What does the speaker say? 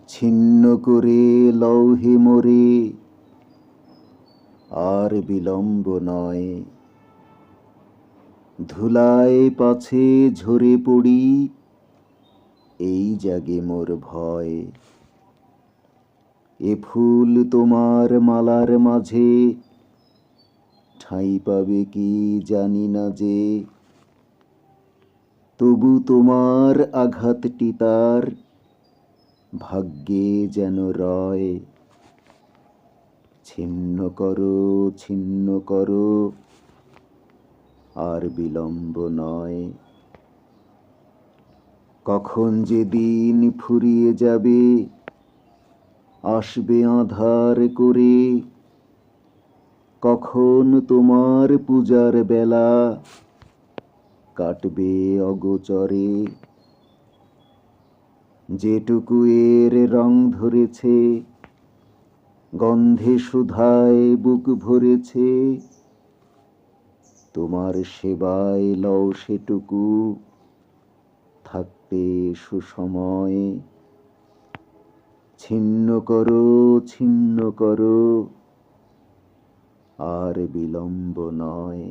ছিন্ন করে লৌহে মোরে, আর বিলম্ব নয়। ধুলায় পাছে ঝরে পড়ি, এই জাগে মোর ভয়। এ ফুল তোমার মালার মাঝে ঠাঁই পাবে কি জানি না যে, তবু তোমার আঘাতটি তার ভাগ্যে যেন রয়। ছিন্ন করো, ছিন্ন করো, আর বিলম্ব নয়। কখন যে দিন ফুরিয়ে যাবে, আসবে আঁধার করে, কখন তোমার পূজার বেলা কাটবে অগোচরে। যেটুকু এর রং ধরেছে, গন্ধে সুধায় বুক ভরেছে, তোমার সেবায় লও সেটুকু থাকতে সুসময়। ছিন্ন করো, ছিন্ন করো, আর বিলম্ব নয়।